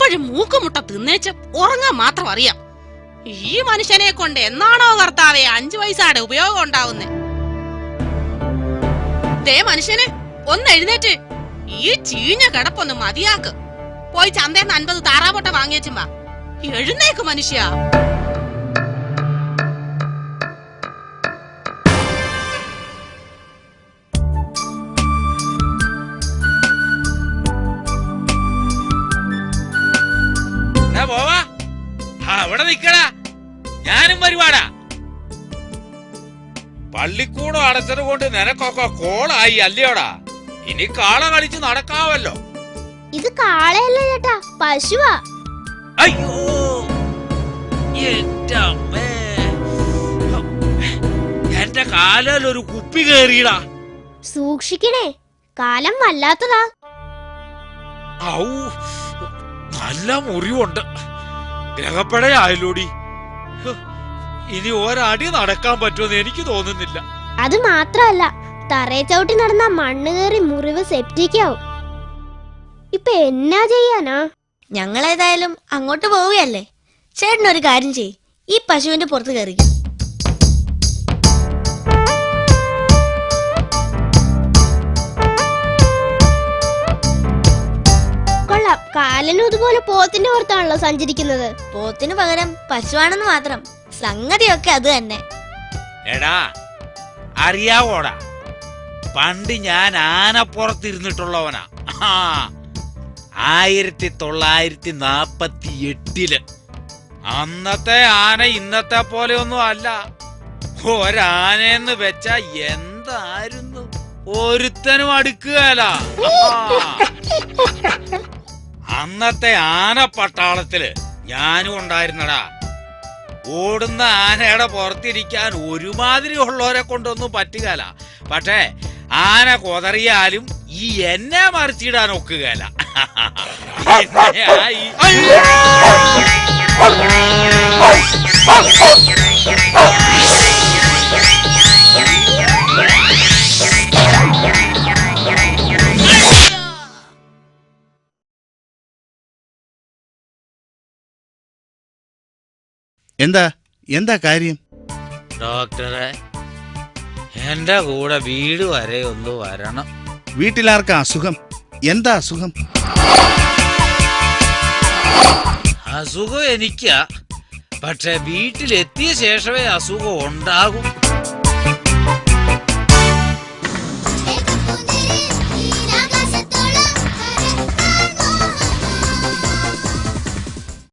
എപ്പോഴും മൂക്കുമുട്ട തിന്നേച്ച് ഉറങ്ങാൻ മാത്രം അറിയാം. ഈ മനുഷ്യനെ കൊണ്ട് എന്നാണോ കർത്താവേ 5 പൈസയുടെ ഉപയോഗം ഉണ്ടാവുന്നേ? ദേ മനുഷ്യനെ ഒന്ന് എഴുന്നേറ്റ്, ഈ ചീഞ്ഞ കിടപ്പൊന്ന് മതിയാക്ക്. പോയി ചന്തേന്ന് 50 താറാമുട്ട വാങ്ങിയേച്ചുമ്പാ. എഴുന്നേക്ക് മനുഷ്യ. അവിടെ നിക്കടാ, ഞാനും വരുവാടാ. പള്ളിക്കൂടം അടച്ചത് കൊണ്ട് നിനക്കൊക്കെ കോളായി അല്ലയോടാ. ഇനി കാള കളിച്ച് നടക്കാവല്ലോ. ഇത് കാളയല്ല ചേട്ടാ, പശുവാ. അയ്യോ എന്റെ കാലിൽ ഒരു കുപ്പി കേറിയടാ. സൂക്ഷിക്കണേ, കാലം വല്ലാത്തതാ. ഔ, നല്ല മുറിവുണ്ട്. ഗ്രഹപ്പടയായല്ലോടി. ഇനി ഒരടി നടക്കാൻ പറ്റുമെന്ന് എനിക്ക് തോന്നുന്നില്ല. അത് മാത്രല്ല, തറയെ ചവിട്ടി നടന്ന മണ്ണ് കയറി മുറിവ് സെപ്റ്റിക്കാവും. ഇപ്പൊ എന്നാ ചെയ്യാനാ? ഞങ്ങളേതായാലും അങ്ങോട്ട് പോവുകയല്ലേ. ചേട്ടനൊരു കാര്യം ചെയ്യ്, ഈ പശുവിന്റെ പുറത്ത് കയറിക്കും. കൊള്ളാം, കാലനും ഇതുപോലെ പോത്തിന്റെ പുറത്താണല്ലോ സഞ്ചരിക്കുന്നത്. പോത്തിന് പകരം പശുവാണെന്ന് മാത്രം, സംഗതിയൊക്കെ അത് തന്നെ. എടാ അറിയാവോടാ, പണ്ട് ഞാൻ ആനപ്പുറത്തിരുന്നിട്ടുള്ളവനാ. 1948 അന്നത്തെ ആന ഇന്നത്തെ പോലെ ഒന്നും അല്ല. ഒരാനയെന്ന് വെച്ചാ എന്തായിരുന്നു, ഒരുത്തനും അടുക്കുകയല്ല. അന്നത്തെ ആന പട്ടാളത്തില് ഞാനും ഉണ്ടായിരുന്നടാ. ഓടുന്ന ആനയുടെ പുറത്തിരിക്കാൻ ഒരുമാതിരി ഉള്ളവരെ കൊണ്ടൊന്നും പറ്റുകയല്ല. പക്ഷേ ആന കൊതറിയാലും ഈ എന്നെ മറിച്ചിടാൻ ഒക്കുകയല്ല. എന്താ എന്താ കാര്യം? ഡോക്ടറെ, എന്റെ കൂടെ വീട് വരെ ഒന്ന് വരണം. വീട്ടിലാർക്കാ അസുഖം? എന്താ അസുഖം? അസുഖം എനിക്കാ, പക്ഷെ വീട്ടിലെത്തിയ ശേഷമേ അസുഖം ഉണ്ടാകും.